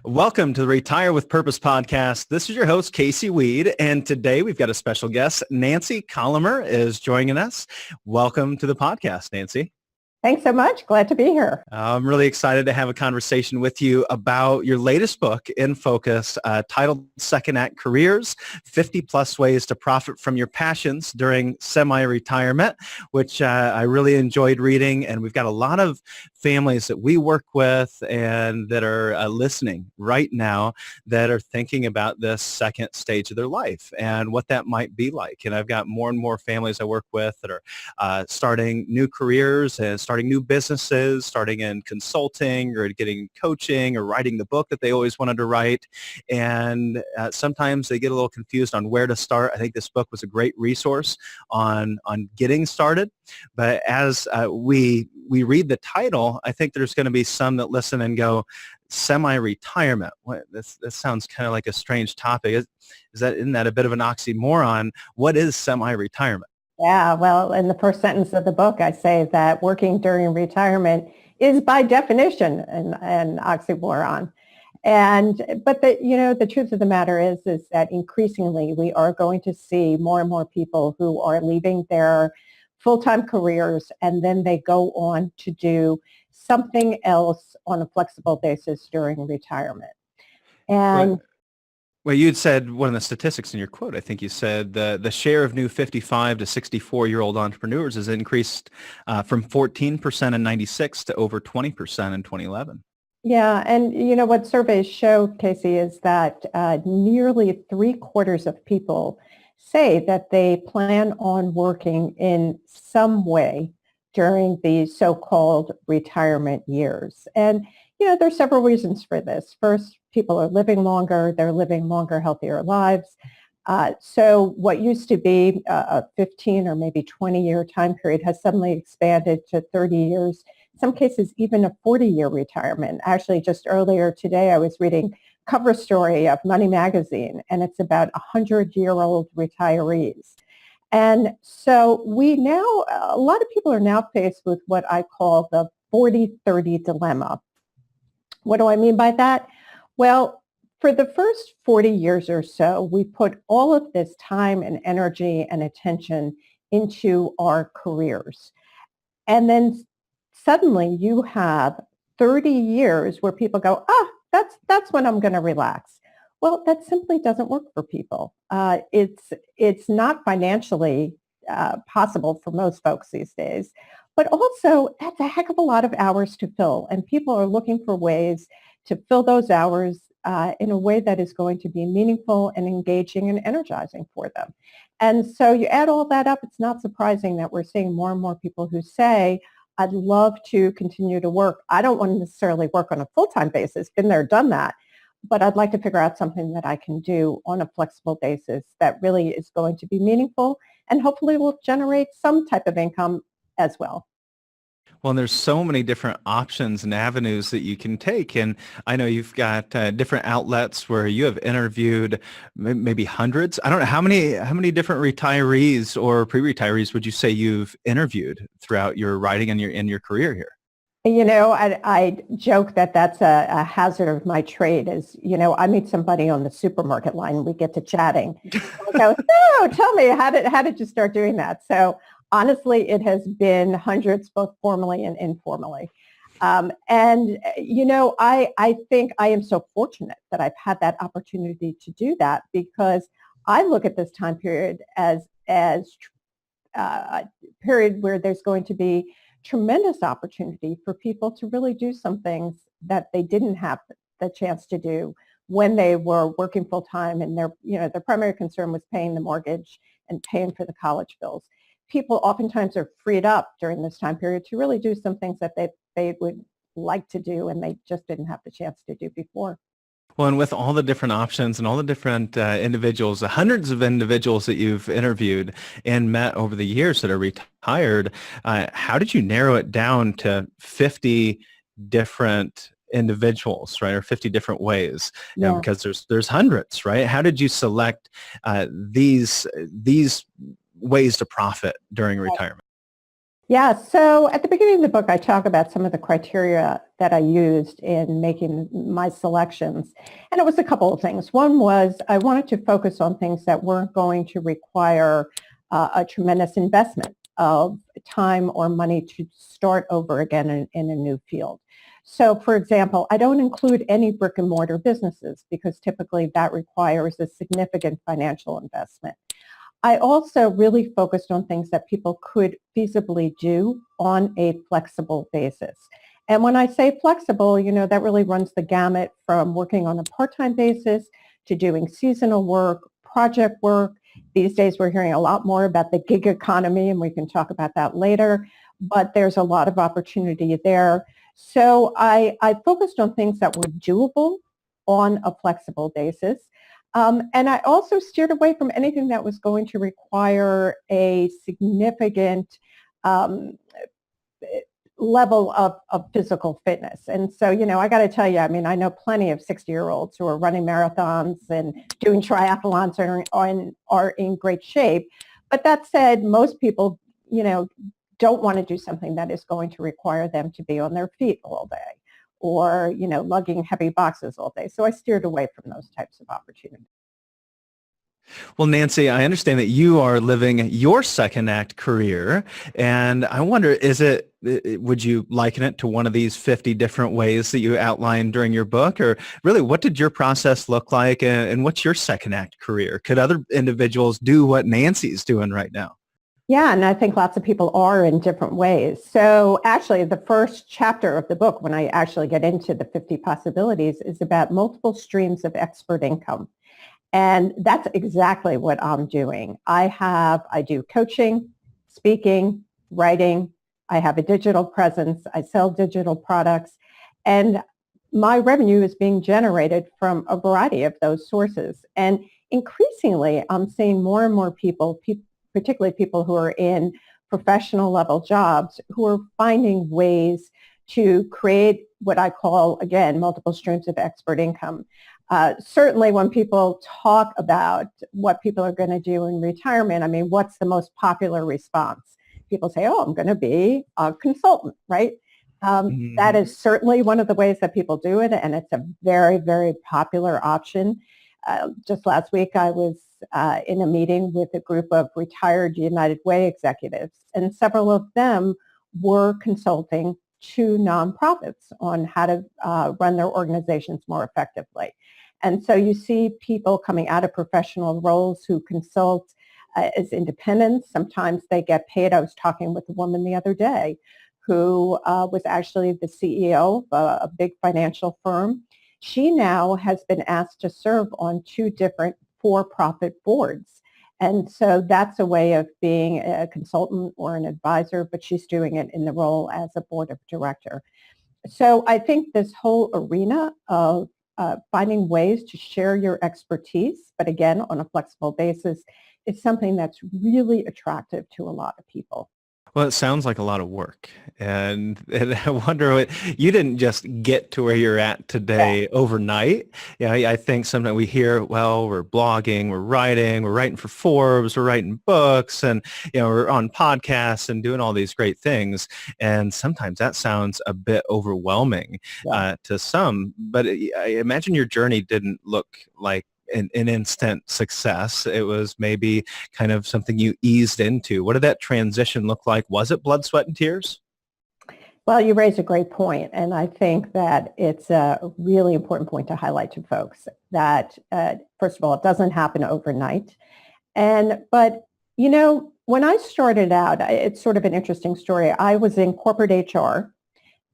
Welcome to the Retire with Purpose podcast. This is your host, Casey Weade, and today we've got a special guest. Nancy Collamer is joining us. Welcome to the podcast, Nancy. Thanks so much. Glad to be here. I'm really excited to have a conversation with you about your latest book in focus, titled Second Act Careers, 50 Plus Ways to Profit from Your Passions During Semi-Retirement, which I really enjoyed reading. And we've got a lot of families that we work with and that are listening right now that are thinking about this second stage of their life and what that might be like. And I've got more and more families I work with that are starting new careers and starting new businesses, starting in consulting or getting coaching or writing the book that they always wanted to write. And sometimes they get a little confused on where to start. I think this book was a great resource on getting started. But as we read the title, I think there's going to be some that listen and go, semi-retirement. This sounds kind of like a strange topic. Isn't that a bit of an oxymoron? What is semi-retirement? Yeah, well, in the first sentence of the book, I say that working during retirement is by definition an oxymoron. But the truth of the matter is that increasingly we are going to see more and more people who are leaving their full-time careers and then they go on to do something else on a flexible basis during retirement. And Well, you'd said one of the statistics in your quote, I think you said the share of new 55 to 64-year-old entrepreneurs has increased from 14% in 96 to over 20% in 2011. Yeah, and what surveys show, Casey, is that nearly 3/4 of people say that they plan on working in some way during the so-called retirement years. And there's several reasons for this. First, people are living longer. They're living longer, healthier lives. So what used to be a 15 or maybe 20-year time period has suddenly expanded to 30 years, in some cases even a 40-year retirement. Actually, just earlier today, I was reading a cover story of Money Magazine, and it's about 100-year-old retirees. And so a lot of people are now faced with what I call the 40-30 dilemma. What do I mean by that? Well, for the first 40 years or so, we put all of this time and energy and attention into our careers. And then suddenly you have 30 years where people go, that's when I'm going to relax. Well, that simply doesn't work for people. It's not financially possible for most folks these days. But also, that's a heck of a lot of hours to fill. And people are looking for ways to fill those hours in a way that is going to be meaningful and engaging and energizing for them. And so you add all that up, it's not surprising that we're seeing more and more people who say, I'd love to continue to work. I don't want to necessarily work on a full-time basis, been there, done that. But I'd like to figure out something that I can do on a flexible basis that really is going to be meaningful and hopefully will generate some type of income as well. Well, there's so many different options and avenues that you can take. And I know you've got different outlets where you have interviewed maybe hundreds. I don't know, how many different retirees or pre-retirees would you say you've interviewed throughout your writing and in your career here? I joke that that's a hazard of my trade is, I meet somebody on the supermarket line and we get to chatting. I go, no, tell me, how did you start doing that? So honestly, it has been hundreds, both formally and informally. I think I am so fortunate that I've had that opportunity to do that because I look at this time period as a period where there's going to be tremendous opportunity for people to really do some things that they didn't have the chance to do when they were working full time and their primary concern was paying the mortgage and paying for the college bills. People oftentimes are freed up during this time period to really do some things that they would like to do and they just didn't have the chance to do before. Well, and with all the different options and all the different individuals, the hundreds of individuals that you've interviewed and met over the years that are retired, how did you narrow it down to 50 different individuals, right, or 50 different ways? Yeah. Because there's hundreds, right? How did you select these ways to profit during retirement? Yeah, so at the beginning of the book, I talk about some of the criteria that I used in making my selections. And it was a couple of things. One was I wanted to focus on things that weren't going to require a tremendous investment of time or money to start over again in a new field. So, for example, I don't include any brick and mortar businesses because typically that requires a significant financial investment. I also really focused on things that people could feasibly do on a flexible basis. And when I say flexible, that really runs the gamut from working on a part-time basis to doing seasonal work, project work. These days we're hearing a lot more about the gig economy, and we can talk about that later, but there's a lot of opportunity there. So I focused on things that were doable on a flexible basis. And I also steered away from anything that was going to require a significant um, level of physical fitness. And so, I got to tell you, I mean, I know plenty of 60-year-olds who are running marathons and doing triathlons and are in great shape. But that said, most people, don't want to do something that is going to require them to be on their feet all day or, lugging heavy boxes all day. So I steered away from those types of opportunities. Well, Nancy, I understand that you are living your second act career, and I wonder, would you liken it to one of these 50 different ways that you outlined during your book, or really, what did your process look like, and what's your second act career? Could other individuals do what Nancy's doing right now? Yeah, and I think lots of people are in different ways. So actually, the first chapter of the book, when I actually get into the 50 possibilities, is about multiple streams of expert income. And that's exactly what I'm doing. I do coaching, speaking, writing. I have a digital presence. I sell digital products. And my revenue is being generated from a variety of those sources. And increasingly, I'm seeing more and more people, particularly people who are in professional level jobs, who are finding ways to create what I call, again, multiple streams of expert income. Certainly when people talk about what people are going to do in retirement, I mean, what's the most popular response? People say, oh, I'm going to be a consultant, right? That Mhm. is certainly one of the ways that people do it, and it's a very, very popular option. Just last week, I was in a meeting with a group of retired United Way executives, and several of them were consulting to nonprofits on how to run their organizations more effectively. And so you see people coming out of professional roles who consult as independents. Sometimes they get paid. I was talking with a woman the other day who was actually the CEO of a big financial firm. She now has been asked to serve on two different for-profit boards. And so that's a way of being a consultant or an advisor, but she's doing it in the role as a board of director. So I think this whole arena of finding ways to share your expertise, but again, on a flexible basis, is something that's really attractive to a lot of people. Well, it sounds like a lot of work. And I wonder you didn't just get to where you're at Yeah. today overnight. Yeah, I think sometimes we hear, well, we're blogging, we're writing for Forbes, we're writing books, and, we're on podcasts and doing all these great things. And sometimes that sounds a bit overwhelming Yeah. to some. But I imagine your journey didn't look like an instant success. It was maybe kind of something you eased into. What did that transition look like? Was it blood, sweat, and tears? Well, you raise a great point, and I think that it's a really important point to highlight to folks that, first of all, it doesn't happen overnight. But, when I started out, it's sort of an interesting story. I was in corporate HR.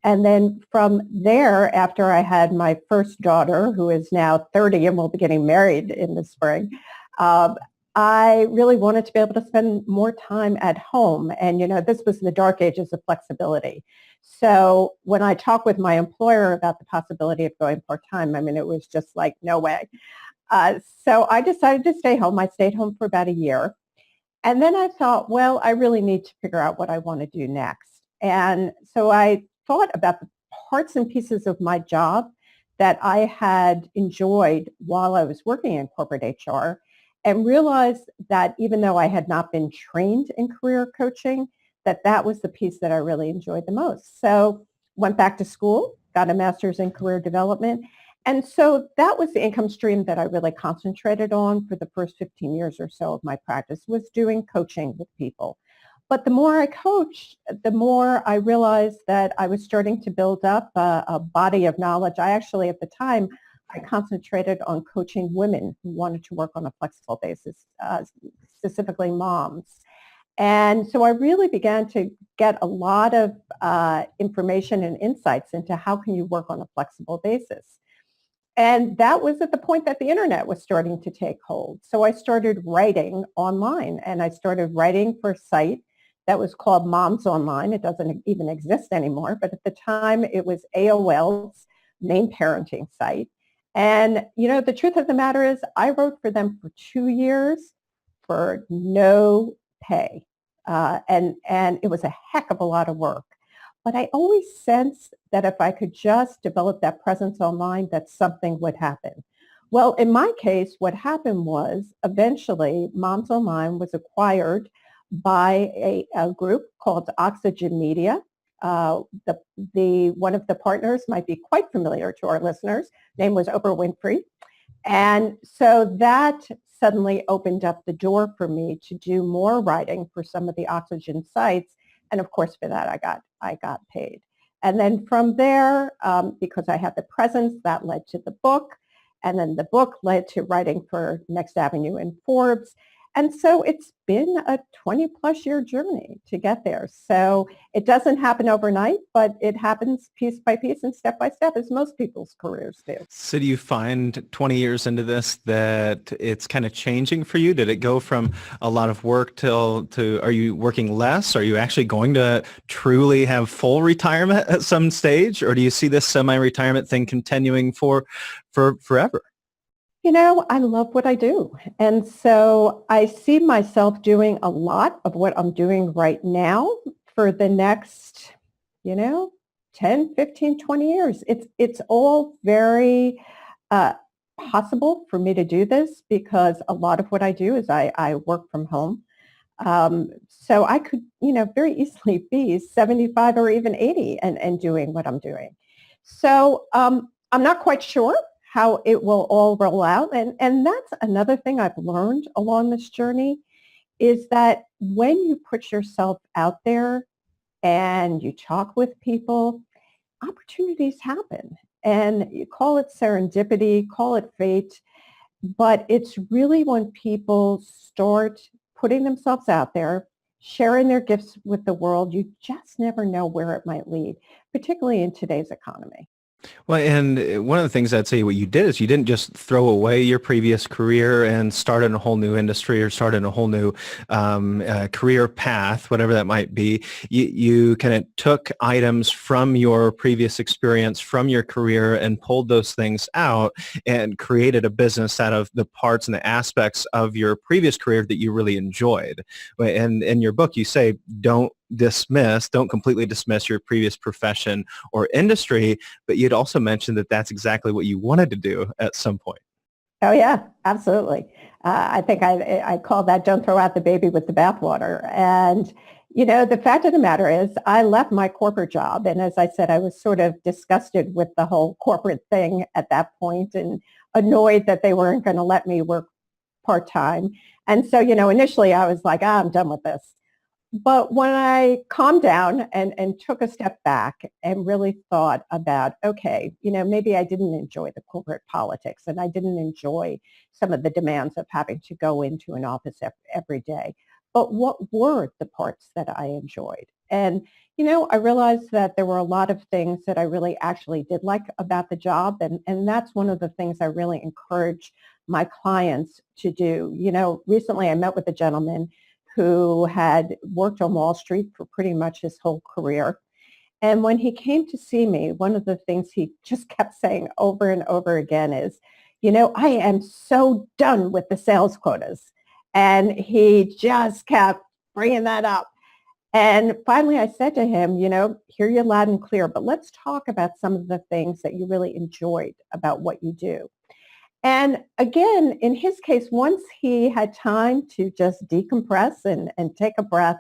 And then from there, after I had my first daughter, who is now 30 and will be getting married in the spring, um, I really wanted to be able to spend more time at home. And, this was the dark ages of flexibility. So when I talked with my employer about the possibility of going part-time, I mean, it was just like, no way. So I decided to stay home. I stayed home for about a year. And then I thought, well, I really need to figure out what I want to do next. And so I thought about the parts and pieces of my job that I had enjoyed while I was working in corporate HR and realized that even though I had not been trained in career coaching, that was the piece that I really enjoyed the most. So went back to school, got a master's in career development. And so that was the income stream that I really concentrated on for the first 15 years or so of my practice, was doing coaching with people. But the more I coached, the more I realized that I was starting to build up a body of knowledge. I actually, at the time, I concentrated on coaching women who wanted to work on a flexible basis, specifically moms. And so I really began to get a lot of information and insights into how can you work on a flexible basis. And that was at the point that the internet was starting to take hold. So I started writing online, and I started writing for a site that was called Moms Online. It doesn't even exist anymore, but at the time it was AOL's main parenting site. And, the truth of the matter is I wrote for them for 2 years for no pay. And it was a heck of a lot of work. But I always sensed that if I could just develop that presence online, that something would happen. Well, in my case, what happened was eventually Moms Online was acquired by a group called Oxygen Media. One of the partners might be quite familiar to our listeners. Name was Oprah Winfrey. And so that suddenly opened up the door for me to do more writing for some of the Oxygen sites. And of course, for that, I got paid. And then from there, because I had the presence, that led to the book. And then the book led to writing for Next Avenue and Forbes. And so it's been a 20 plus year journey to get there. So it doesn't happen overnight, but it happens piece by piece and step by step, as most people's careers do. So do you find 20 years into this that it's kind of changing for you? Did it go from a lot of work to are you working less? Are you actually going to truly have full retirement at some stage? Or do you see this semi-retirement thing continuing for forever? I love what I do. And so I see myself doing a lot of what I'm doing right now for the next, 10, 15, 20 years. It's all very possible for me to do this because a lot of what I do is I work from home. So I could, very easily be 75 or even 80 and doing what I'm doing. So I'm not quite sure how it will all roll out. And that's another thing I've learned along this journey is that when you put yourself out there and you talk with people, opportunities happen. And you call it serendipity, call it fate, but it's really when people start putting themselves out there, sharing their gifts with the world, you just never know where it might lead, particularly in today's economy. Well, and one of the things I'd say what you did is you didn't just throw away your previous career and start in a whole new industry or start in a whole new career path, whatever that might be. You kind of took items from your previous experience, from your career, and pulled those things out and created a business out of the parts and the aspects of your previous career that you really enjoyed. And in your book, you say, don't completely dismiss your previous profession or industry, but you'd also mentioned that that's exactly what you wanted to do at some point. Oh yeah, absolutely. I think I call that don't throw out the baby with the bathwater. And, the fact of the matter is I left my corporate job. And as I said, I was sort of disgusted with the whole corporate thing at that point and annoyed that they weren't going to let me work part-time. And so, initially I was like, I'm done with this. But when I calmed down and took a step back and really thought about, okay, maybe I didn't enjoy the corporate politics and I didn't enjoy some of the demands of having to go into an office every day. But what were the parts that I enjoyed? And, I realized that there were a lot of things that I really actually did like about the job. And that's one of the things I really encourage my clients to do. Recently I met with a gentleman who had worked on Wall Street for pretty much his whole career. And when he came to see me, one of the things he just kept saying over and over again is, I am so done with the sales quotas. And he just kept bringing that up. And finally I said to him, hear you loud and clear, but let's talk about some of the things that you really enjoyed about what you do. And again, in his case, once he had time to just decompress and take a breath,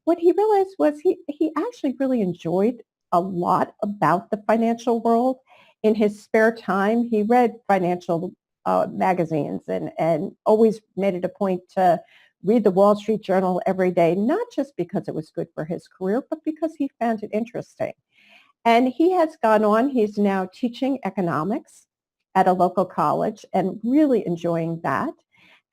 what he realized was he actually really enjoyed a lot about the financial world. In his spare time, he read financial magazines and always made it a point to read the Wall Street Journal every day, not just because it was good for his career, but because he found it interesting. And he has gone on, he's now teaching economics at a local college and really enjoying that.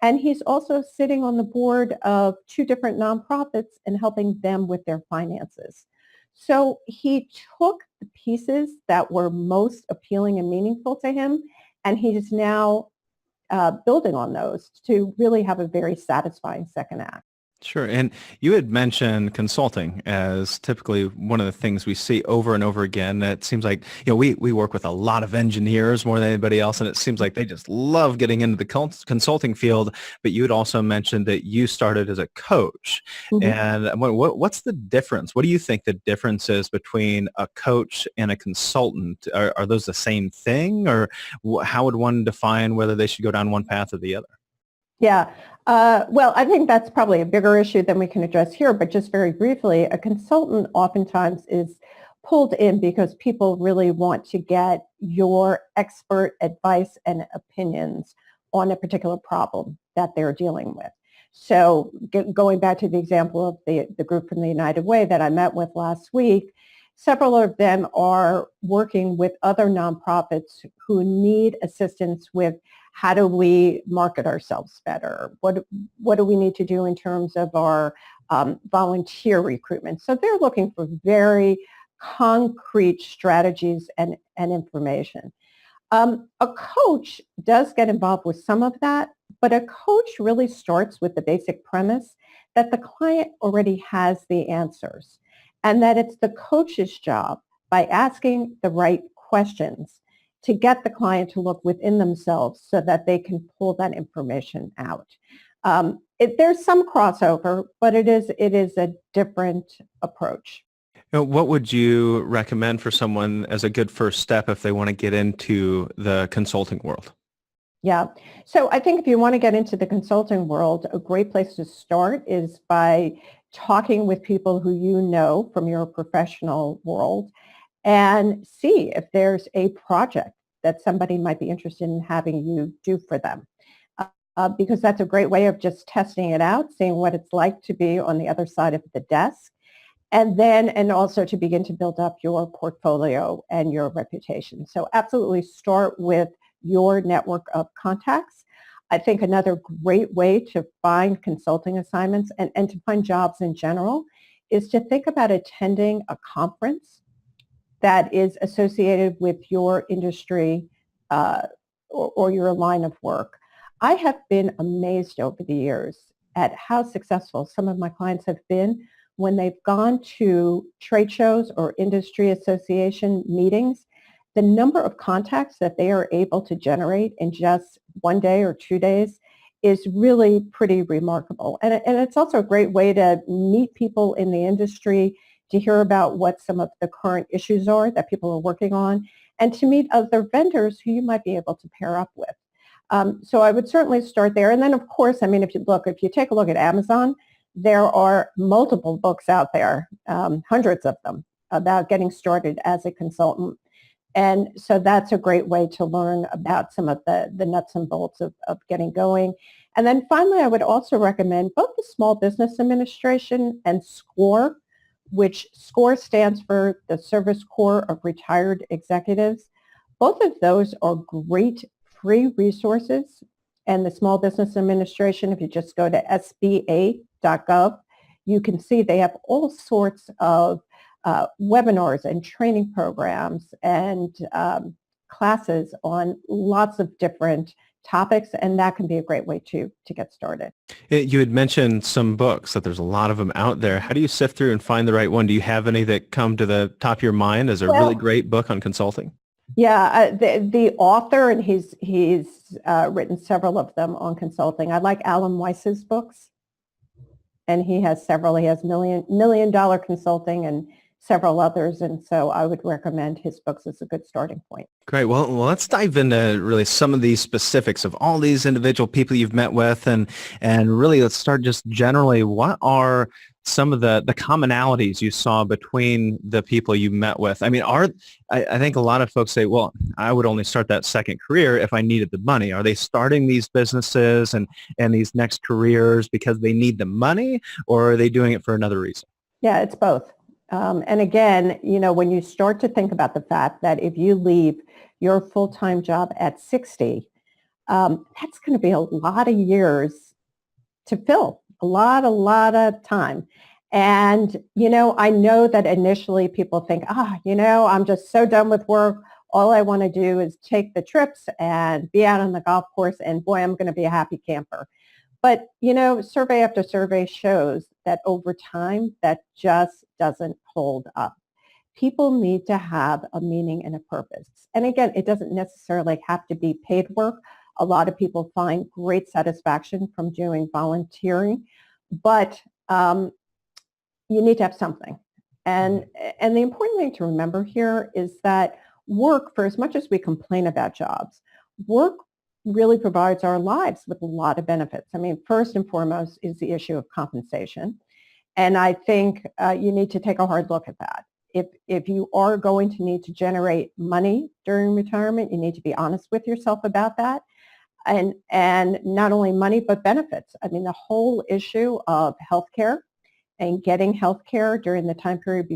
And he's also sitting on the board of two different nonprofits and helping them with their finances. So he took the pieces that were most appealing and meaningful to him, and he's now building on those to really have a very satisfying second act. Sure. And you had mentioned consulting as typically one of the things we see over and over again. It seems like, we work with a lot of engineers more than anybody else, and it seems like they just love getting into the consulting field. But you had also mentioned that you started as a coach. Mm-hmm. And what's the difference? What do you think the difference is between a coach and a consultant? Are those the same thing, or how would one define whether they should go down one path or the other? Yeah. Well, I think that's probably a bigger issue than we can address here, but just very briefly, a consultant oftentimes is pulled in because people really want to get your expert advice and opinions on a particular problem that they're dealing with. So going back to the example of the group from the United Way that I met with last week, several of them are working with other nonprofits who need assistance with how do we market ourselves better? What do we need to do in terms of our volunteer recruitment? So they're looking for very concrete strategies and information. A coach does get involved with some of that, but a coach really starts with the basic premise that the client already has the answers, and that it's the coach's job, by asking the right questions, to get the client to look within themselves so that they can pull that information out. There's some crossover, but it is a different approach. What would you recommend for someone as a good first step if they want to get into the consulting world? Yeah. So I think if you want to get into the consulting world, a great place to start is by talking with people who you know from your professional world and see if there's a project that somebody might be interested in having you do for them. Because that's a great way of just testing it out, seeing what it's like to be on the other side of the desk, and also to begin to build up your portfolio and your reputation. So absolutely start with your network of contacts. I think another great way to find consulting assignments and to find jobs in general is to think about attending a conference that is associated with your industry or your line of work. I have been amazed over the years at how successful some of my clients have been when they've gone to trade shows or industry association meetings. The number of contacts that they are able to generate in just one day or 2 days is really pretty remarkable. And it's also a great way to meet people in the industry, to hear about what some of the current issues are that people are working on, and to meet other vendors who you might be able to pair up with. So I would certainly start there. And then, of course, I mean, if you take a look at Amazon, there are multiple books out there, hundreds of them, about getting started as a consultant. And so that's a great way to learn about some of the nuts and bolts of getting going. And then finally, I would also recommend both the Small Business Administration and SCORE, which SCORE stands for the Service Corps of Retired Executives. Both of those are great free resources. And the Small Business Administration, if you just go to sba.gov, you can see they have all sorts of webinars and training programs and classes on lots of different topics, and that can be a great way to get started. You had mentioned some books, that there's a lot of them out there. How do you sift through and find the right one? Do you have any that come to the top of your mind as a really great book on consulting? Yeah, the author, and he's written several of them on consulting. I like Alan Weiss's books, and he has several. He has Million Dollar Consulting and several others. And so I would recommend his books as a good starting point. Great. Well, let's dive into really some of these specifics of all these individual people you've met with, and really let's start just generally. What are some of the commonalities you saw between the people you met with? I mean, I think a lot of folks say, well, I would only start that second career if I needed the money. Are they starting these businesses and these next careers because they need the money, or are they doing it for another reason? Yeah, it's both. And again, when you start to think about the fact that if you leave your full-time job at 60, that's going to be a lot of years to fill, a lot of time. And, I know that initially people think, I'm just so done with work. All I want to do is take the trips and be out on the golf course, and boy, I'm going to be a happy camper. But, survey after survey shows that over time, that just doesn't hold up. People need to have a meaning and a purpose. And again, it doesn't necessarily have to be paid work. A lot of people find great satisfaction from doing volunteering, but you need to have something. And the important thing to remember here is that work, for as much as we complain about jobs, work really provides our lives with a lot of benefits. I mean, first and foremost is the issue of compensation. And I think you need to take a hard look at that. If you are going to need to generate money during retirement, you need to be honest with yourself about that. And not only money, but benefits. I mean, the whole issue of healthcare and getting healthcare during the time period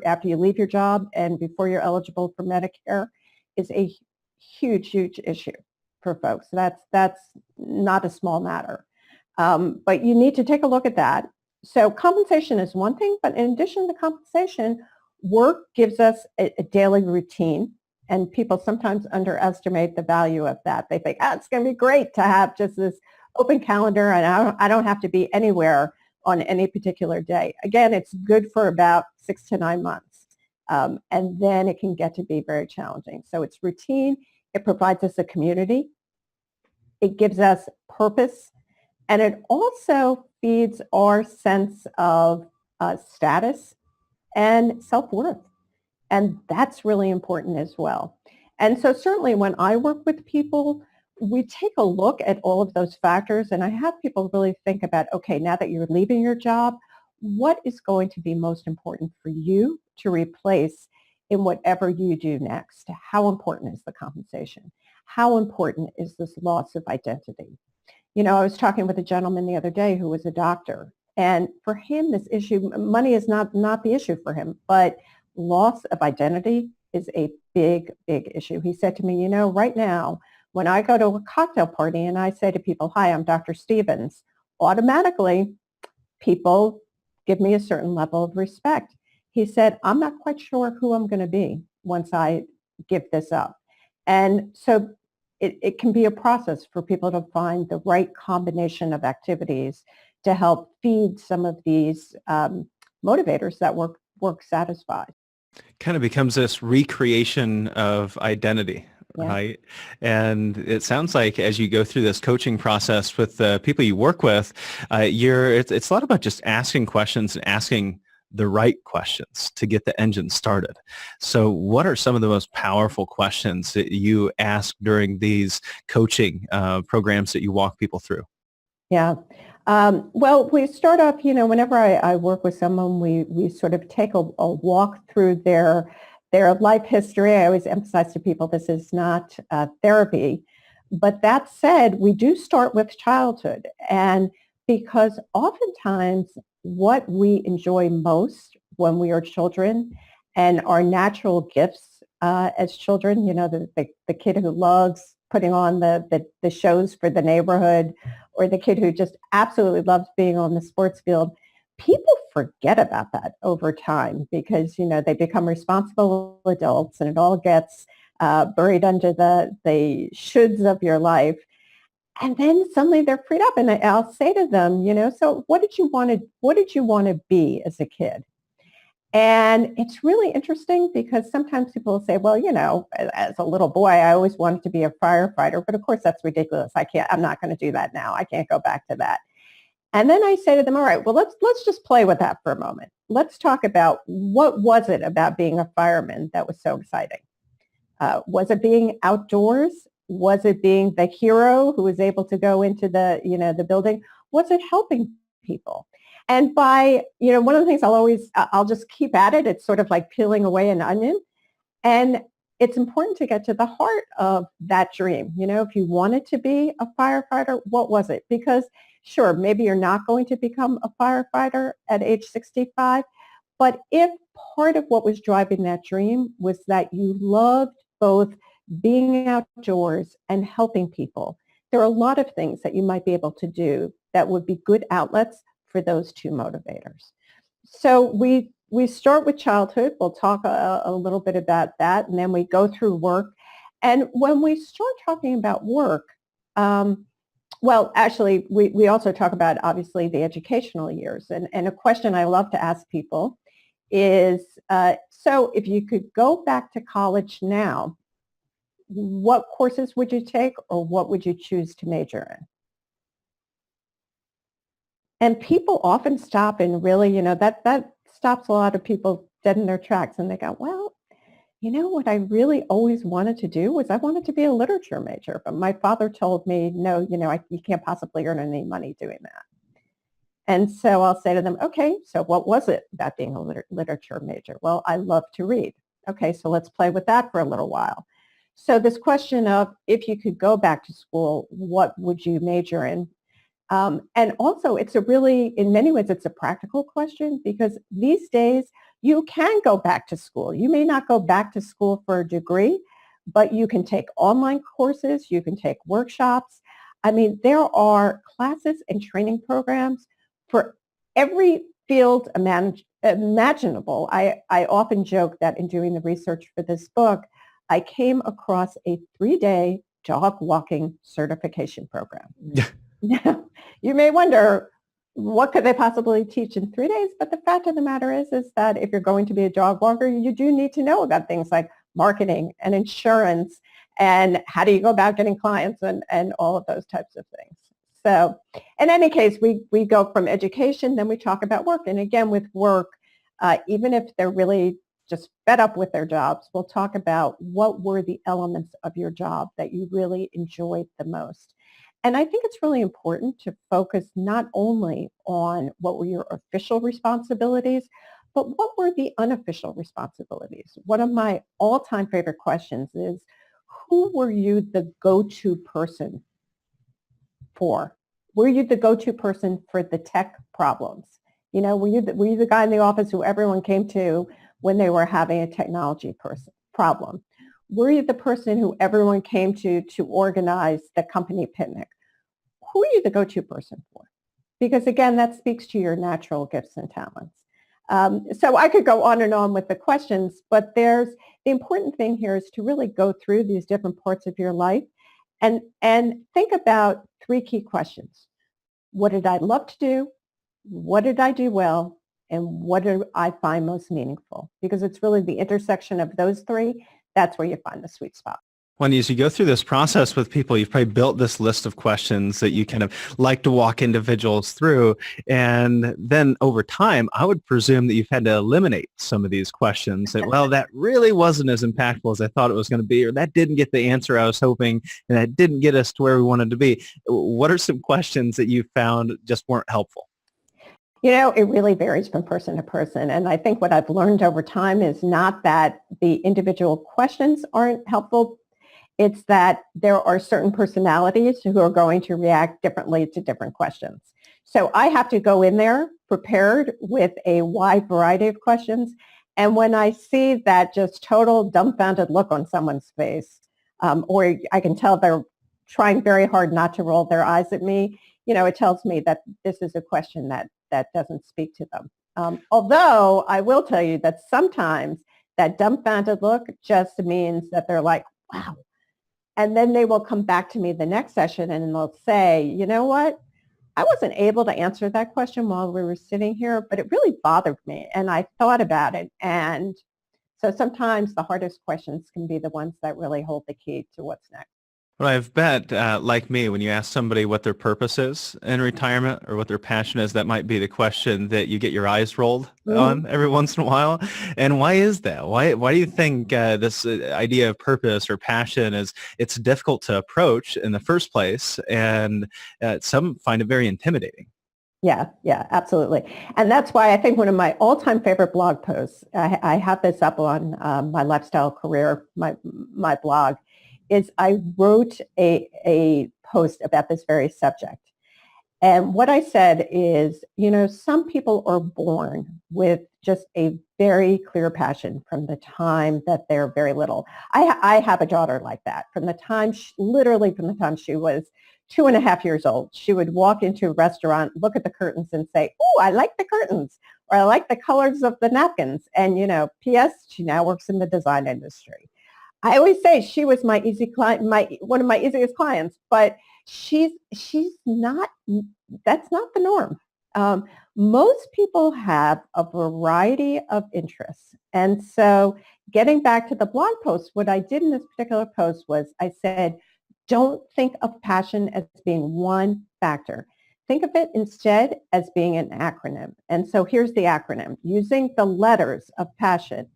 after you leave your job and before you're eligible for Medicare is a huge, huge issue for folks. That's not a small matter. But you need to take a look at that. So compensation is one thing, but in addition to compensation, work gives us a daily routine, and people sometimes underestimate the value of that. They think, it's going to be great to have just this open calendar, and I don't have to be anywhere on any particular day. Again, it's good for about 6 to 9 months, and then it can get to be very challenging. So it's routine. It provides us a community. It gives us purpose, and it also feeds our sense of status and self-worth. And that's really important as well. And so certainly when I work with people, we take a look at all of those factors, and I have people really think about, okay, now that you're leaving your job, what is going to be most important for you to replace in whatever you do next? How important is the compensation? How important is this loss of identity? I was talking with a gentleman the other day who was a doctor, and for him, this issue, money is not the issue for him, but loss of identity is a big, big issue. He said to me, right now, when I go to a cocktail party and I say to people, hi, I'm Dr. Stevens, automatically people give me a certain level of respect. He said, I'm not quite sure who I'm going to be once I give this up. And so it can be a process for people to find the right combination of activities to help feed some of these motivators that work satisfied. Kind of becomes this recreation of identity. Yeah. Right. And it sounds like as you go through this coaching process with the people you work with, it's a lot about just asking questions and asking the right questions to get the engine started. So what are some of the most powerful questions that you ask during these coaching programs that you walk people through? Yeah. Well, we start off, whenever I work with someone, we sort of take a walk through their life history. I always emphasize to people this is not therapy. But that said, we do start with childhood. And because oftentimes what we enjoy most when we are children and our natural gifts as children, the kid who loves putting on the shows for the neighborhood, or the kid who just absolutely loves being on the sports field, people forget about that over time because, they become responsible adults and it all gets buried under the shoulds of your life. And then suddenly they're freed up. And I'll say to them, so what did you want to be as a kid? And it's really interesting because sometimes people will say, well, as a little boy, I always wanted to be a firefighter. But of course, that's ridiculous. I'm not going to do that now. I can't go back to that. And then I say to them, all right, well, let's just play with that for a moment. let's talk about what was it about being a fireman that was so exciting? Was it being outdoors? Was it being the hero who was able to go into the building? Was it helping people? And one of the things I'll just keep at it. It's sort of like peeling away an onion. And it's important to get to the heart of that dream. If you wanted to be a firefighter, what was it? Because sure, maybe you're not going to become a firefighter at age 65, but if part of what was driving that dream was that you loved both being outdoors and helping people, there are a lot of things that you might be able to do that would be good outlets for those two motivators. So we start with childhood. We'll talk a little bit about that, and then we go through work. And when we start talking about work, well, actually, we also talk about, obviously, the educational years. And a question I love to ask people is, so if you could go back to college now, what courses would you take, or what would you choose to major in? And people often stop and really, that stops a lot of people dead in their tracks, and they go, well, what I really always wanted to do was I wanted to be a literature major, but my father told me, no, you can't possibly earn any money doing that. And so I'll say to them, okay, so what was it about being a literature major? Well, I love to read. Okay, so let's play with that for a little while. So this question of, if you could go back to school, what would you major in? And also, in many ways, it's a practical question, because these days you can go back to school. You may not go back to school for a degree, but you can take online courses, you can take workshops. I mean, there are classes and training programs for every field imaginable. I often joke that in doing the research for this book, I came across a 3-day dog walking certification program. Now, you may wonder, what could they possibly teach in 3 days? But the fact of the matter is that if you're going to be a dog walker, you do need to know about things like marketing and insurance and how do you go about getting clients and all of those types of things. So in any case, we go from education, then we talk about work. And again, with work, even if they're really just fed up with their jobs, we'll talk about what were the elements of your job that you really enjoyed the most. And I think it's really important to focus not only on what were your official responsibilities, but what were the unofficial responsibilities. One of my all-time favorite questions is, who were you the go-to person for? Were you the go-to person for the tech problems? Were you the guy in the office who everyone came to when they were having a technology problem? Were you the person who everyone came to organize the company picnic? Who are you the go-to person for? Because again, that speaks to your natural gifts and talents. So I could go on and on with the questions, but the important thing here is to really go through these different parts of your life and think about 3 key questions. What did I love to do? What did I do well? And what do I find most meaningful? Because it's really the intersection of those 3. That's where you find the sweet spot. When as you go through this process with people, you've probably built this list of questions that you kind of like to walk individuals through. And then over time, I would presume that you've had to eliminate some of these questions. That, well, that really wasn't as impactful as I thought it was going to be, or that didn't get the answer I was hoping, and that didn't get us to where we wanted to be. What are some questions that you found just weren't helpful? It really varies from person to person. And I think what I've learned over time is not that the individual questions aren't helpful. It's that there are certain personalities who are going to react differently to different questions. So I have to go in there prepared with a wide variety of questions. And when I see that just total dumbfounded look on someone's face, or I can tell they're trying very hard not to roll their eyes at me, it tells me that this is a question that doesn't speak to them. Although I will tell you that sometimes that dumbfounded look just means that they're like, wow. And then they will come back to me the next session and they'll say, you know what? I wasn't able to answer that question while we were sitting here, but it really bothered me. And I thought about it. And so sometimes the hardest questions can be the ones that really hold the key to what's next. Well, I've bet, like me, when you ask somebody what their purpose is in retirement or what their passion is, that might be the question that you get your eyes rolled Mhm. on every once in a while. And why is that? Why do you think this idea of purpose or passion is it's difficult to approach in the first place, and some find it very intimidating? Yeah, yeah, absolutely. And that's why I think one of my all-time favorite blog posts, I have this up on my lifestyle career, my blog, is I wrote a post about this very subject. And what I said is, some people are born with just a very clear passion from the time that they're very little. I have a daughter like that. Literally from the time she was 2.5 years old, she would walk into a restaurant, look at the curtains and say, oh, I like the curtains, or I like the colors of the napkins. And, P.S., she now works in the design industry. I always say she was my easy client, one of my easiest clients, but she's not. That's not the norm. Um, Most people have a variety of interests, and so getting back to the blog post, what I did in this particular post was I said, don't think of passion as being one factor. Think of it instead as being an acronym. And so here's the acronym using the letters of passion.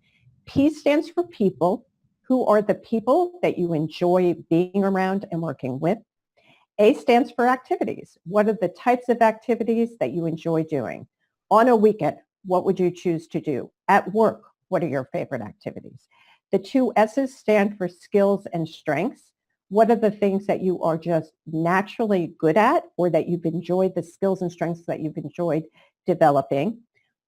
P stands for people. Who are the people that you enjoy being around and working with? A stands for activities. What are the types of activities that you enjoy doing? On a weekend, what would you choose to do? At work, what are your favorite activities? The two S's stand for skills and strengths. What are the things that you are just naturally good at or that you've enjoyed, the skills and strengths that you've enjoyed developing?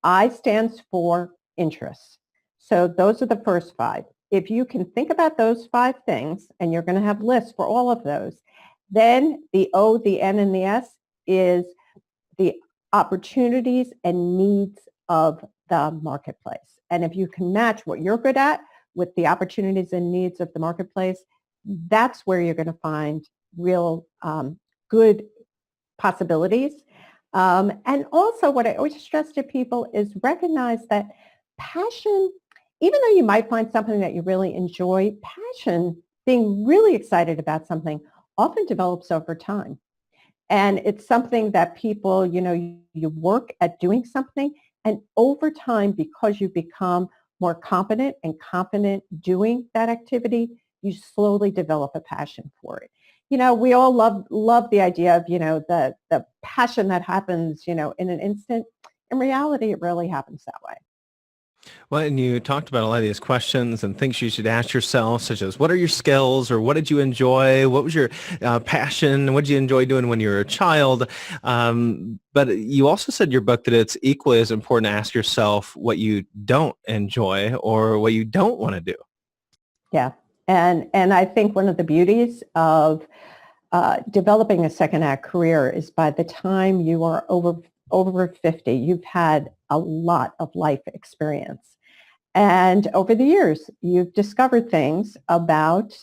I stands for interests. So those are the first five. If you can think about those five things, and you're going to have lists for all of those, then the O, the N, and the S is the opportunities and needs of the marketplace. And if you can match what you're good at with the opportunities and needs of the marketplace, that's where you're going to find real good possibilities. And also what I always stress to people is recognize that passion, even though you might find something that you really enjoy, passion, being really excited about something, often develops over time. And it's something that people, you work at doing something, and over time, because you become more competent and confident doing that activity, you slowly develop a passion for it. We all love the idea of, the passion that happens, in an instant. In reality, it really happens that way. Well, and you talked about a lot of these questions and things you should ask yourself, such as what are your skills, or what did you enjoy? What was your passion? What did you enjoy doing when you were a child? But you also said in your book that it's equally as important to ask yourself what you don't enjoy or what you don't want to do. Yeah. And I think one of the beauties of developing a second act career is by the time you are over 50, you've had a lot of life experience. And over the years, you've discovered things about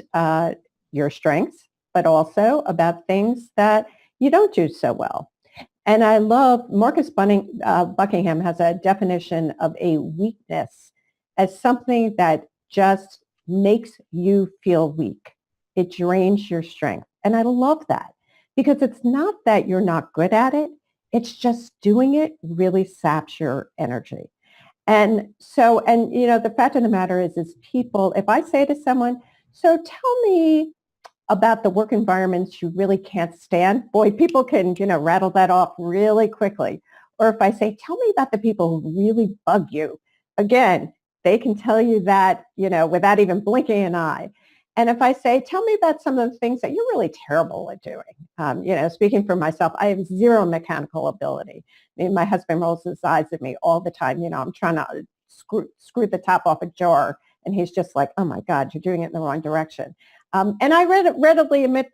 your strengths, but also about things that you don't do so well. And I love Buckingham has a definition of a weakness as something that just makes you feel weak. It drains your strength. And I love that because it's not that you're not good at it. It's just doing it really saps your energy. And so, the fact of the matter is people, if I say to someone, so tell me about the work environments you really can't stand, boy, people can, rattle that off really quickly. Or if I say, tell me about the people who really bug you, again, they can tell you that, without even blinking an eye. And if I say, tell me about some of the things that you're really terrible at doing, speaking for myself, I have zero mechanical ability. I mean, my husband rolls his eyes at me all the time. I'm trying to screw the top off a jar, and he's just like, oh my God, you're doing it in the wrong direction. And I readily admit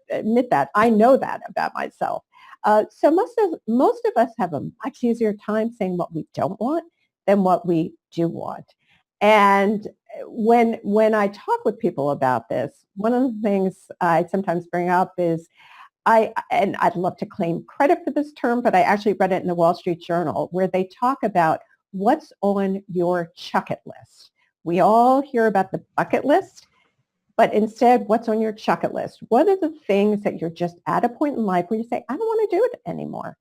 that. I know that about myself. So most of us have a much easier time saying what we don't want than what we do want. And when I talk with people about this, one of the things I sometimes bring up is and I'd love to claim credit for this term, but I actually read it in the Wall Street Journal where they talk about what's on your chucket list. We all hear about the bucket list. but instead, what's on your bucket list? What are the things that you're just at a point in life where you say, I don't want to do it anymore?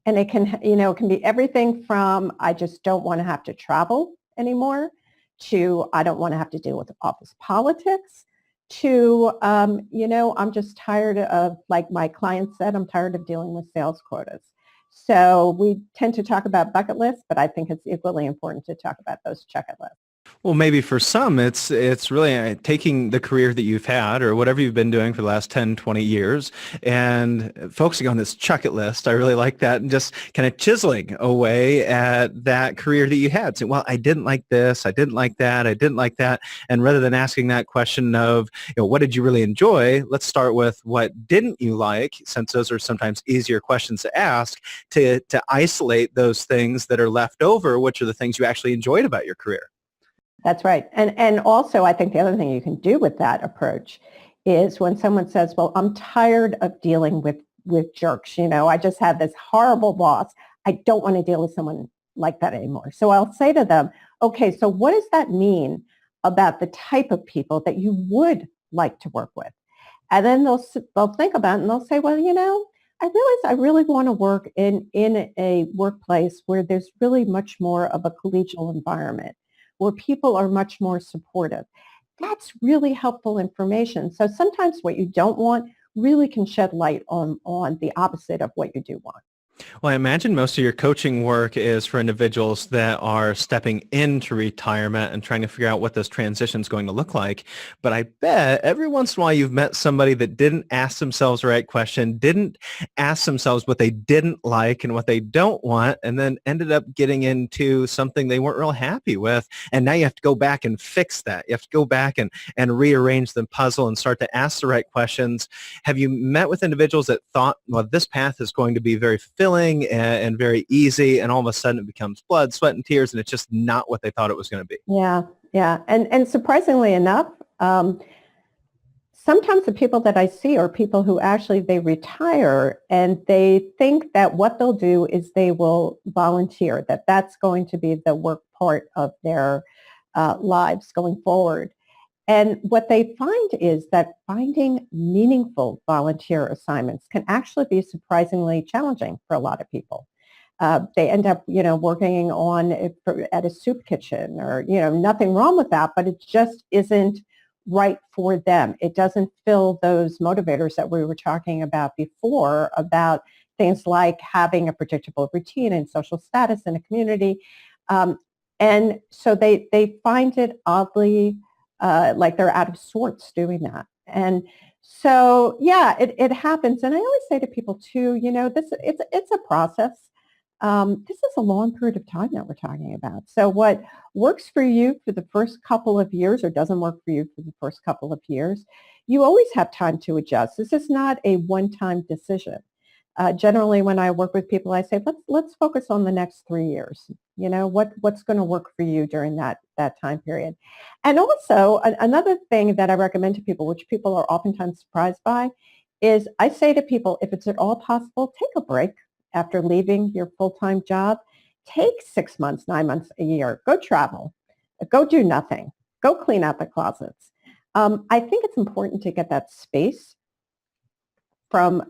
And it can, it can be everything from I just don't want to have to travel anymore to I don't want to have to deal with office politics to, I'm just tired of, like my client said, I'm tired of dealing with sales quotas. So we tend to talk about bucket lists, but I think it's equally important to talk about those checklist lists. Well, maybe for some, it's really taking the career that you've had or whatever you've been doing for the last 10, 20 years and focusing on this chuck it list. I really like that, and just kind of chiseling away at that career that you had. So, well, I didn't like this, I didn't like that, I didn't like that. And rather than asking that question of, what did you really enjoy, let's start with what didn't you like, since those are sometimes easier questions to ask, to isolate those things that are left over, which are the things you actually enjoyed about your career. That's right. And also, I think the other thing you can do with that approach is when someone says, well, I'm tired of dealing with jerks. I just had this horrible boss. I don't want to deal with someone like that anymore. So I'll say to them, okay, so what does that mean about the type of people that you would like to work with? And then they'll think about it and they'll say, well, I realize I really want to work in a workplace where there's really much more of a collegial environment, where people are much more supportive. That's really helpful information. So sometimes what you don't want really can shed light on the opposite of what you do want. Well, I imagine most of your coaching work is for individuals that are stepping into retirement and trying to figure out what this transition is going to look like. But I bet every once in a while you've met somebody that didn't ask themselves the right question, didn't ask themselves what they didn't like and what they don't want, and then ended up getting into something they weren't real happy with. And now you have to go back and fix that. You have to go back and rearrange the puzzle and start to ask the right questions. Have you met with individuals that thought, well, this path is going to be very fulfilling and very easy, and all of a sudden it becomes blood, sweat, and tears, and it's just not what they thought it was going to be? Yeah. And surprisingly enough, sometimes the people that I see are people who actually they retire and they think that what they'll do is they will volunteer, that that's going to be the work part of their lives going forward. And what they find is that finding meaningful volunteer assignments can actually be surprisingly challenging for a lot of people. They end up, working at a soup kitchen or, nothing wrong with that, but it just isn't right for them. It doesn't fill those motivators that we were talking about before, about things like having a predictable routine and social status in a community. And so they find it oddly like they're out of sorts doing that. And so, yeah, it happens. And I always say to people too, it's a process. This is a long period of time that we're talking about. So what works for you for the first couple of years or doesn't work for you for the first couple of years, you always have time to adjust. This is not a one-time decision. Generally, when I work with people, I say, let's focus on the next 3 years. What's going to work for you during that time period. And also, another thing that I recommend to people, which people are oftentimes surprised by, is I say to people, if it's at all possible, take a break after leaving your full-time job. Take 6 months, 9 months, a year. Go travel. Go do nothing. Go clean out the closets. I think it's important to get that space from,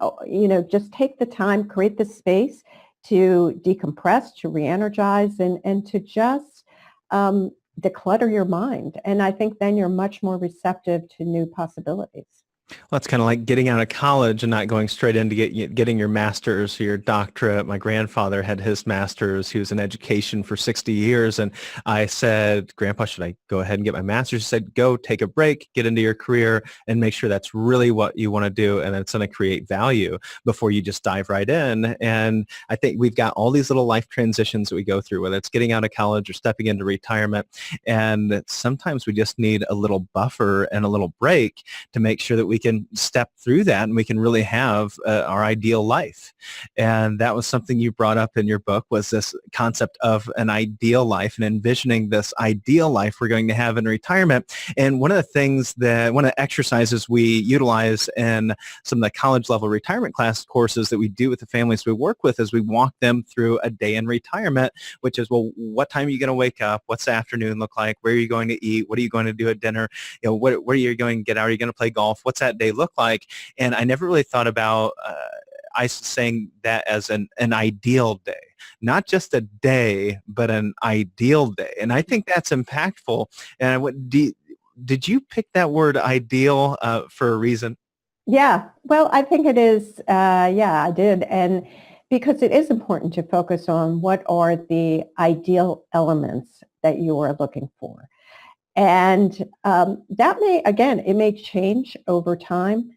just take the time, create the space to decompress, to re-energize, and to just declutter your mind. And I think then you're much more receptive to new possibilities. Well, it's kind of like getting out of college and not going straight into getting your master's or your doctorate. My grandfather had his master's. He was in education for 60 years. And I said, Grandpa, should I go ahead and get my master's? He said, go take a break, get into your career, and make sure that's really what you want to do. And it's going to create value before you just dive right in. And I think we've got all these little life transitions that we go through, whether it's getting out of college or stepping into retirement. And sometimes we just need a little buffer and a little break to make sure that we we can step through that and we can really have our ideal life. And that was something you brought up in your book, was this concept of an ideal life and envisioning this ideal life we're going to have in retirement. And one of the exercises we utilize in some of the college level retirement class courses that we do with the families we work with is we walk them through a day in retirement, which is, well, what time are you going to wake up? What's the afternoon look like? Where are you going to eat? What are you going to do at dinner? Where are you going to get out? Are you going to play golf? What's that day look like? And I never really thought about saying that as an ideal day, not just a day, but an ideal day. And I think that's impactful. And did you pick that word ideal for a reason? Yeah, well, I think it is, I did. And because it is important to focus on what are the ideal elements that you are looking for. And that it may change over time,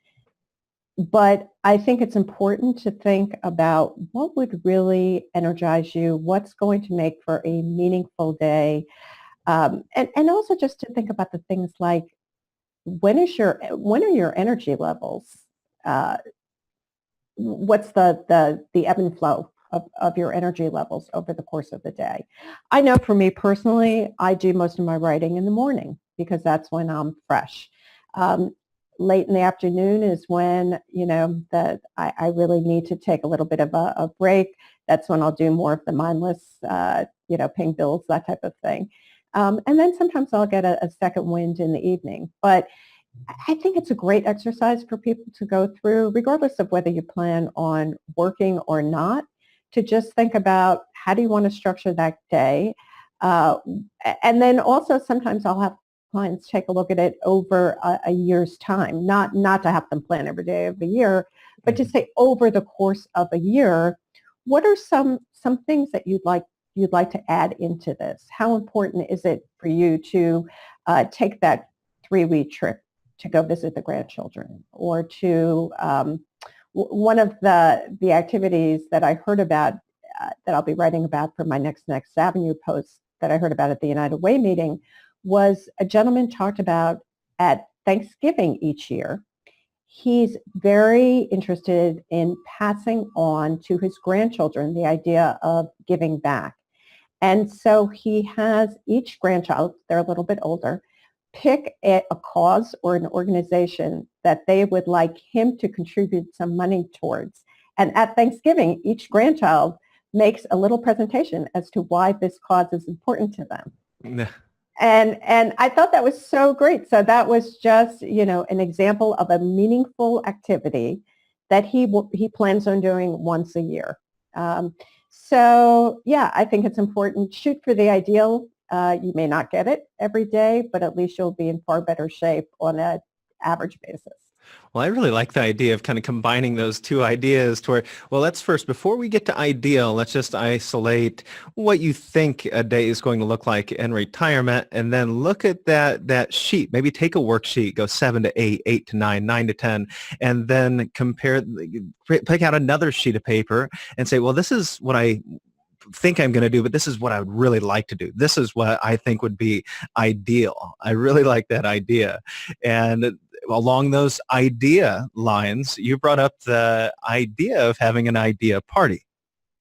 but I think it's important to think about what would really energize you, what's going to make for a meaningful day, and also just to think about the things like when are your energy levels? What's the ebb and flow of your energy levels over the course of the day? I know for me personally, I do most of my writing in the morning because that's when I'm fresh. Late in the afternoon is when, I really need to take a little bit of a break. That's when I'll do more of the mindless, paying bills, that type of thing. And then sometimes I'll get a second wind in the evening. But I think it's a great exercise for people to go through, regardless of whether you plan on working or not, to just think about how do you want to structure that day. And then also sometimes I'll have clients take a look at it over a year's time, not to have them plan every day of the year, but to say over the course of a year, what are some things that you'd like to add into this? How important is it for you to take that 3-week trip to go visit the grandchildren, or to one of the activities that I heard about that I'll be writing about for my next Avenue post that I heard about at the United Way meeting was a gentleman talked about at Thanksgiving each year. He's very interested in passing on to his grandchildren the idea of giving back. And so he has each grandchild, they're a little bit older, pick a cause or an organization that they would like him to contribute some money towards. And at Thanksgiving, each grandchild makes a little presentation as to why this cause is important to them. Yeah. And I thought that was so great. So that was just, an example of a meaningful activity that he plans on doing once a year. So yeah, I think it's important. Shoot for the ideal. You may not get it every day, but at least you'll be in far better shape on an average basis. Well, I really like the idea of kind of combining those two ideas to where, well, let's first, before we get to ideal, let's just isolate what you think a day is going to look like in retirement, and then look at that sheet. Maybe take a worksheet, go 7 to 8, 8 to 9, 9 to 10, and then pick out another sheet of paper and say, well, this is what I think I'm going to do, but this is what I would really like to do. This is what I think would be ideal. I really like that idea. And along those idea lines, you brought up the idea of having an idea party.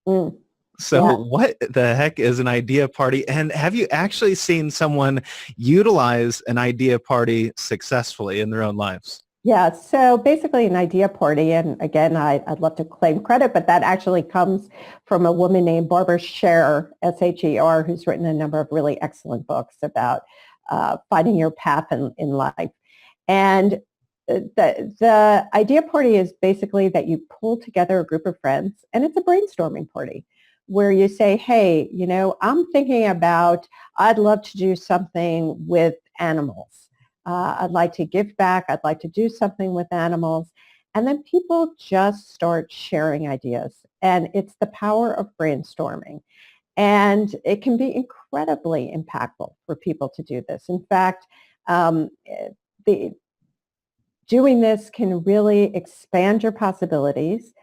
So Yeah. What the heck is an idea party? And have you actually seen someone utilize an idea party successfully in their own lives? Yeah, so basically an idea party, and again, I'd love to claim credit, but that actually comes from a woman named Barbara Sher, S-H-E-R, who's written a number of really excellent books about finding your path in life. And the idea party is basically that you pull together a group of friends, and it's a brainstorming party where you say, hey, I'm thinking about, I'd love to do something with animals. I'd like to give back. I'd like to do something with animals. And then people just start sharing ideas. And it's the power of brainstorming. And it can be incredibly impactful for people to do this. In fact, doing this can really expand your possibilities.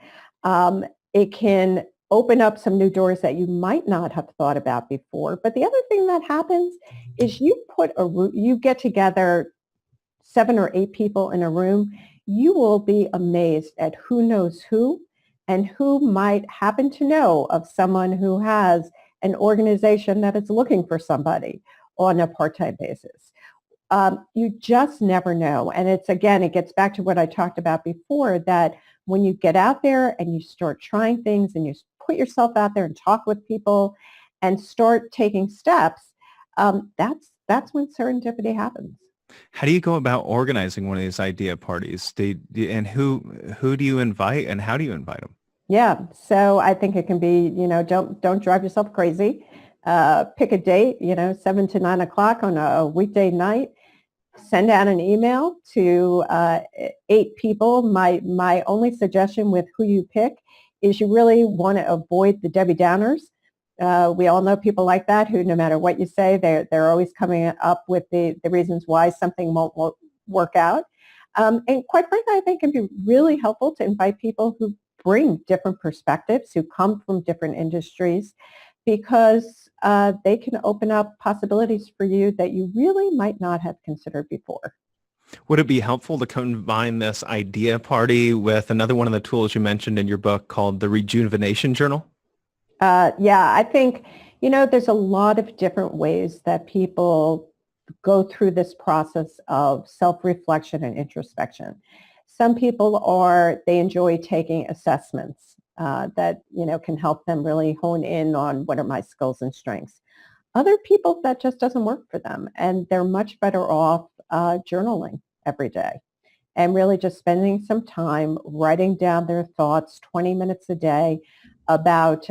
It can open up some new doors that you might not have thought about before. But the other thing that happens is you get together 7 or 8 people in a room, you will be amazed at who knows who and who might happen to know of someone who has an organization that is looking for somebody on a part-time basis. You just never know. And it gets back to what I talked about before, that when you get out there and you start trying things and you put yourself out there and talk with people and start taking steps, that's when serendipity happens. How do you go about organizing one of these idea parties? And who do you invite and how do you invite them? Yeah, so I think it can be, don't drive yourself crazy. Pick a date, 7 to 9 o'clock on a weekday night. Send out an email to 8 people. My only suggestion with who you pick is you really want to avoid the Debbie Downers. We all know people like that who, no matter what you say, they're always coming up with the reasons why something won't work out. And quite frankly, I think it can be really helpful to invite people who bring different perspectives, who come from different industries, because they can open up possibilities for you that you really might not have considered before. Would it be helpful to combine this idea party with another one of the tools you mentioned in your book called the Rejuvenation Journal? Yeah, I think, there's a lot of different ways that people go through this process of self-reflection and introspection. Some people they enjoy taking assessments that, can help them really hone in on what are my skills and strengths. Other people, that just doesn't work for them, and they're much better off journaling every day and really just spending some time writing down their thoughts 20 minutes a day about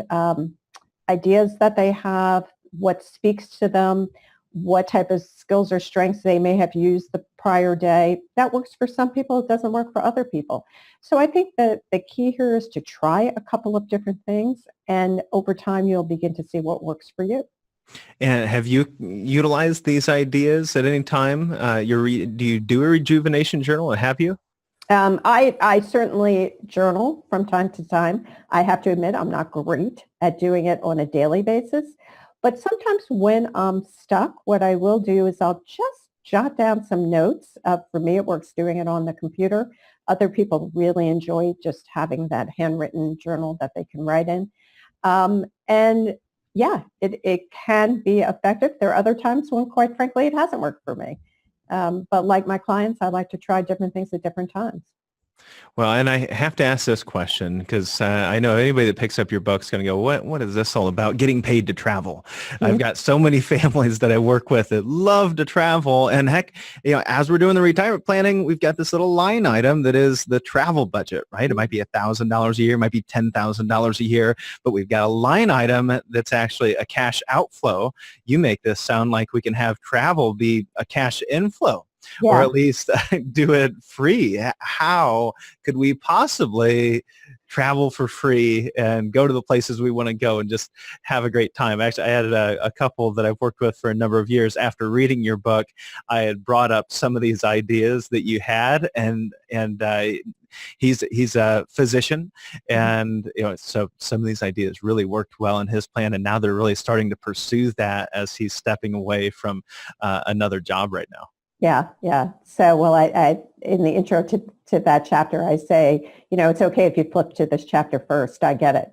ideas that they have, what speaks to them, what type of skills or strengths they may have used the prior day. That works for some people. It doesn't work for other people. So I think that the key here is to try a couple of different things, and over time you'll begin to see what works for you. And have you utilized these ideas at any time? Do you do a rejuvenation journal? Have you? I certainly journal from time to time. I have to admit I'm not great at doing it on a daily basis, but sometimes when I'm stuck, what I will do is I'll just jot down some notes. For me, it works doing it on the computer. Other people really enjoy just having that handwritten journal that they can write in. And yeah, it can be effective. There are other times when, quite frankly, it hasn't worked for me. But like my clients, I like to try different things at different times. Well, and I have to ask this question because I know anybody that picks up your book is going to go, what is this all about? Getting paid to travel. Mm-hmm. I've got so many families that I work with that love to travel. And heck, as we're doing the retirement planning, we've got this little line item that is the travel budget, right? It might be $1,000 a year, it might be $10,000 a year, but we've got a line item that's actually a cash outflow. You make this sound like we can have travel be a cash inflow. Yeah. Or at least do it free. How could we possibly travel for free and go to the places we want to go and just have a great time? Actually, I had a couple that I've worked with for a number of years. After reading your book, I had brought up some of these ideas that you had, and he's a physician, and so some of these ideas really worked well in his plan, and now they're really starting to pursue that as he's stepping away from another job right now. Yeah. So, well, I in the intro to that chapter, I say, it's okay if you flip to this chapter first. I get it.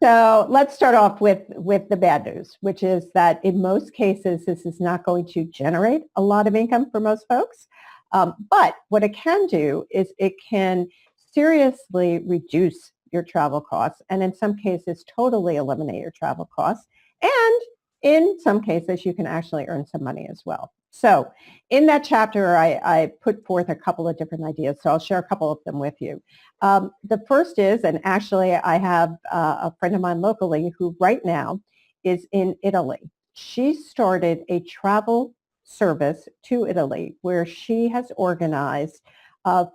So let's start off with the bad news, which is that in most cases, this is not going to generate a lot of income for most folks. But what it can do is it can seriously reduce your travel costs, and in some cases, totally eliminate your travel costs. And in some cases, you can actually earn some money as well. So in that chapter, I put forth a couple of different ideas. So I'll share a couple of them with you. The first is, and actually I have a friend of mine locally who right now is in Italy. She started a travel service to Italy where she has organized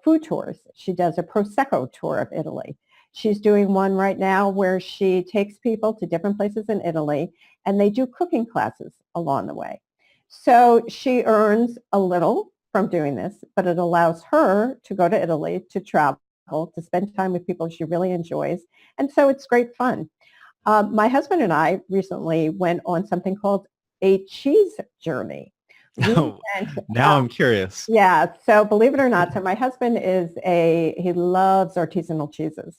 food tours. She does a Prosecco tour of Italy. She's doing one right now where she takes people to different places in Italy and they do cooking classes along the way. So she earns a little from doing this, but it allows her to go to Italy, to travel, to spend time with people she really enjoys. And so it's great fun. My husband and I recently went on something called a cheese journey, We Oh, went, now I'm curious. yeah, so believe it or not, so my husband he loves artisanal cheeses.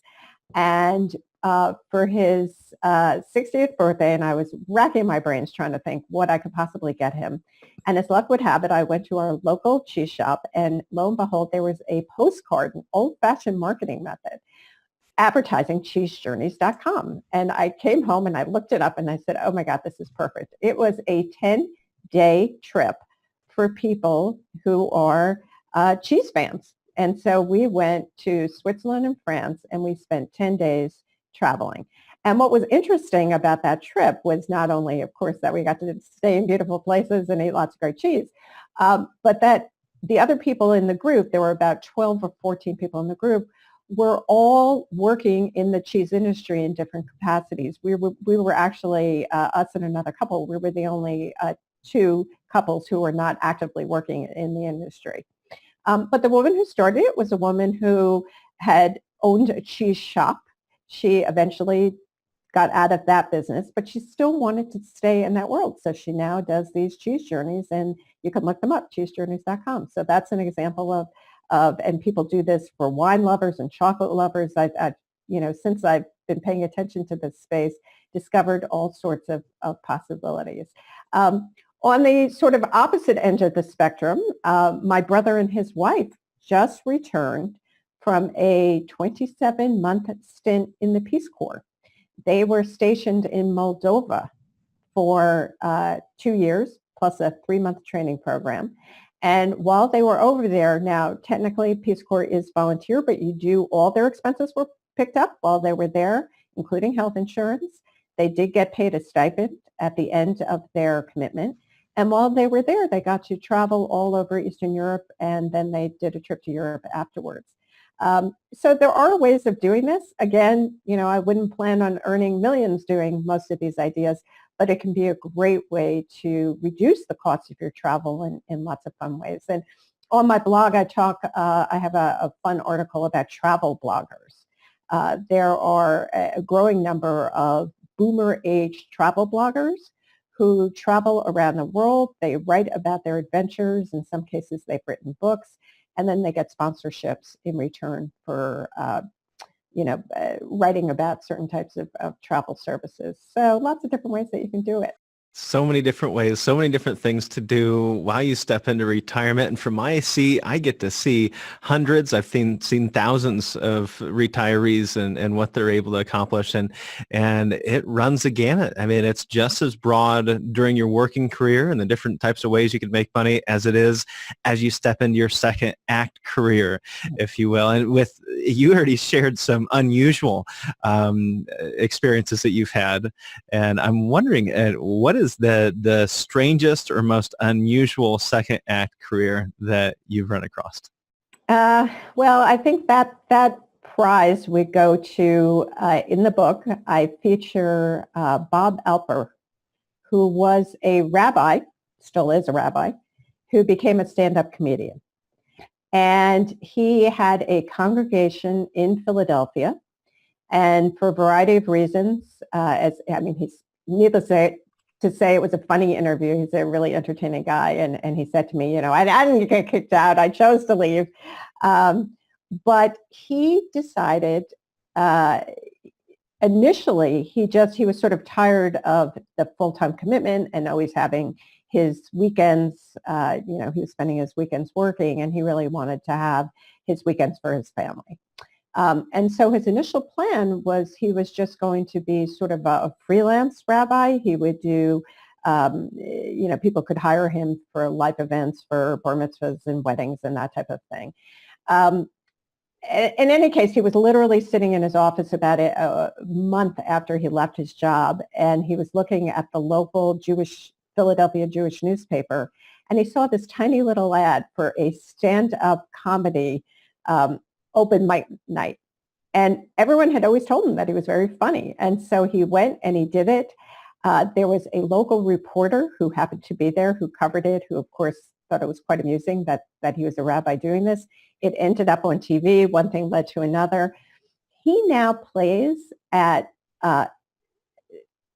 And for his 60th birthday, and I was racking my brains trying to think what I could possibly get him. And as luck would have it, I went to our local cheese shop, and lo and behold, there was a postcard, an old-fashioned marketing method, advertising cheesejourneys.com. And I came home and I looked it up and I said, oh my God, this is perfect. It was a 10-day trip for people who are cheese fans. And so we went to Switzerland and France and we spent 10 days traveling. And what was interesting about that trip was not only, of course, that we got to stay in beautiful places and eat lots of great cheese, but that the other people in the group, there were about 12 or 14 people in the group, were all working in the cheese industry in different capacities. We were actually, us and another couple, we were the only two couples who were not actively working in the industry. But the woman who started it was a woman who had owned a cheese shop. She eventually got out of that business, but she still wanted to stay in that world. So she now does these cheese journeys, and you can look them up, cheesejourneys.com. So that's an example of, and people do this for wine lovers and chocolate lovers. Since I've been paying attention to this space, discovered all sorts of possibilities. On the sort of opposite end of the spectrum, my brother and his wife just returned from a 27-month stint in the Peace Corps. They were stationed in Moldova for 2 years, plus a 3-month training program. And while they were over there, now technically Peace Corps is volunteer, but all their expenses were picked up while they were there, including health insurance. They did get paid a stipend at the end of their commitment. And while they were there, they got to travel all over Eastern Europe, and then they did a trip to Europe afterwards. So there are ways of doing this. Again, I wouldn't plan on earning millions doing most of these ideas, but it can be a great way to reduce the cost of your travel in lots of fun ways. And on my blog, I have a fun article about travel bloggers. There are a growing number of boomer age travel bloggers who travel around the world. They write about their adventures. In some cases, they've written books, and then they get sponsorships in return for, writing about certain types of travel services. So lots of different ways that you can do it. So many different ways, so many different things to do while you step into retirement. And from my seat, I get to see hundreds, I've seen thousands of retirees and what they're able to accomplish. And it runs a gamut. I mean, it's just as broad during your working career and the different types of ways you can make money as it is as you step into your second act career, if you will. And you already shared some unusual experiences that you've had. And I'm wondering, what is the strangest or most unusual second act career that you've run across? Well, I think that prize would go to, in the book, I feature Bob Alper, who was a rabbi, still is a rabbi, who became a stand-up comedian. And he had a congregation in Philadelphia. And for a variety of reasons, he's needless to say, it was a funny interview. He's a really entertaining guy. And he said to me, I didn't get kicked out. I chose to leave. But he decided, initially, he was sort of tired of the full-time commitment and always having his weekends, he was spending his weekends working, and he really wanted to have his weekends for his family. And so his initial plan was he was just going to be sort of a freelance rabbi. He would do, people could hire him for life events, for bar mitzvahs and weddings and that type of thing. In any case, he was literally sitting in his office about a month after he left his job, and he was looking at the local Philadelphia Jewish newspaper, and he saw this tiny little ad for a stand-up comedy open mic night. And everyone had always told him that he was very funny. And so he went and he did it. There was a local reporter who happened to be there who covered it, who of course thought it was quite amusing that he was a rabbi doing this. It ended up on TV. One thing led to another. He now plays at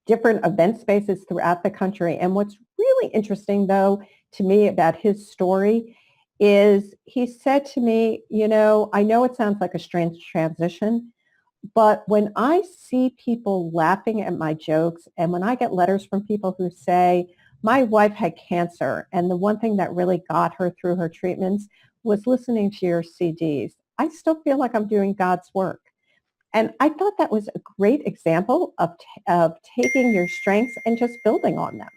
different event spaces throughout the country. And what's really interesting, though, to me about his story is he said to me, I know it sounds like a strange transition, but when I see people laughing at my jokes and when I get letters from people who say, my wife had cancer and the one thing that really got her through her treatments was listening to your CDs, I still feel like I'm doing God's work. And I thought that was a great example of taking your strengths and just building on them.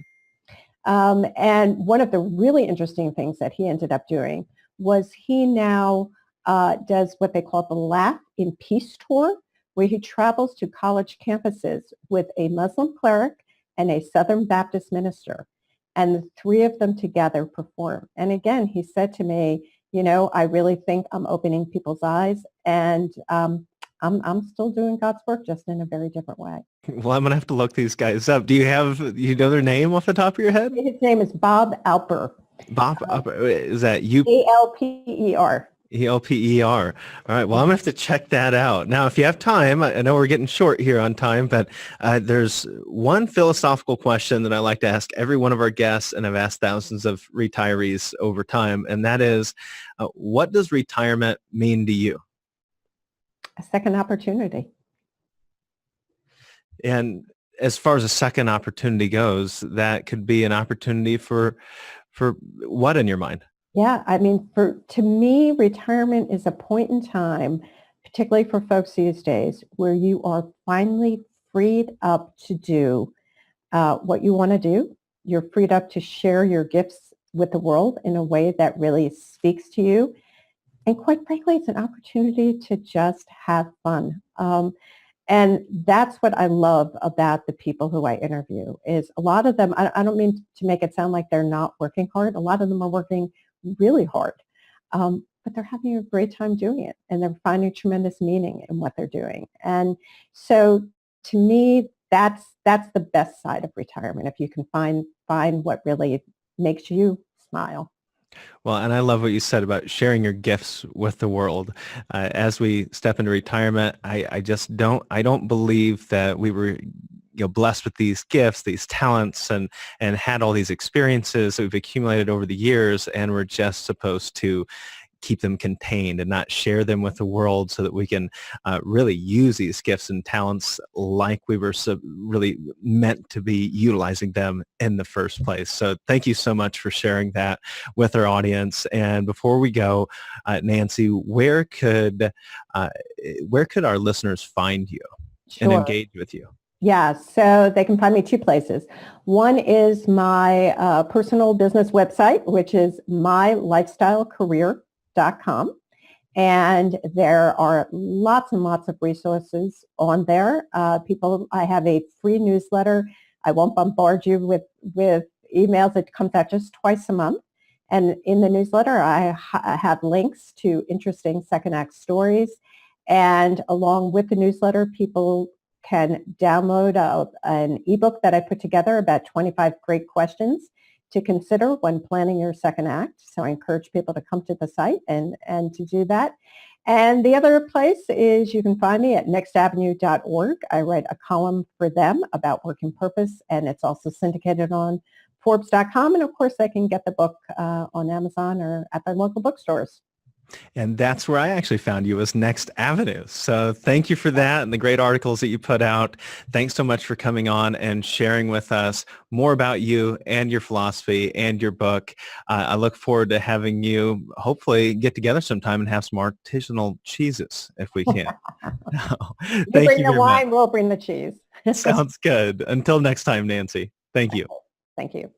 And one of the really interesting things that he ended up doing was he now does what they call the Laugh in Peace Tour, where he travels to college campuses with a Muslim cleric and a Southern Baptist minister. And the three of them together perform. And again, he said to me, I really think I'm opening people's eyes, and I'm still doing God's work, just in a very different way. Well, I'm going to have to look these guys up. Do you know their name off the top of your head? His name is Bob Alper. Bob, is that you? Alper. Elper. All right. Well, I'm going to have to check that out. Now, if you have time, I know we're getting short here on time, but there's one philosophical question that I like to ask every one of our guests, and I've asked thousands of retirees over time, and that is, what does retirement mean to you? A second opportunity. And as far as a second opportunity goes, that could be an opportunity for what in your mind? Yeah, I mean, to me, retirement is a point in time, particularly for folks these days, where you are finally freed up to do what you want to do. You're freed up to share your gifts with the world in a way that really speaks to you. And quite frankly, it's an opportunity to just have fun. And that's what I love about the people who I interview is a lot of them, I don't mean to make it sound like they're not working hard. A lot of them are working really hard, but they're having a great time doing it, and they're finding tremendous meaning in what they're doing. And so to me, that's the best side of retirement, if you can find what really makes you smile. Well, and I love what you said about sharing your gifts with the world. As we step into retirement, I don't believe that we were blessed with these gifts, these talents, and had all these experiences that we've accumulated over the years, and we're just supposed to keep them contained and not share them with the world so that we can really use these gifts and talents like we were really meant to be utilizing them in the first place. So thank you so much for sharing that with our audience. And before we go, Nancy, where could our listeners find you and engage with you? Yeah, so they can find me two places. One is my personal business website, which is mylifestylecareer.com. And there are lots and lots of resources on there. I have a free newsletter. I won't bombard you with emails. It comes out just twice a month. And in the newsletter, I have links to interesting second act stories. And along with the newsletter, people can download an ebook that I put together about 25 great questions to consider when planning your second act. So I encourage people to come to the site and to do that. And the other place is you can find me at nextavenue.org. I write a column for them about work and purpose, and it's also syndicated on Forbes.com. And of course, they can get the book on Amazon or at their local bookstores. And that's where I actually found you, was Next Avenue. So thank you for that and the great articles that you put out. Thanks so much for coming on and sharing with us more about you and your philosophy and your book. I look forward to having you hopefully get together sometime and have some artisanal cheeses if we can. You bring the wine, we'll bring the cheese. Sounds good. Until next time, Nancy. Thank you. Thank you.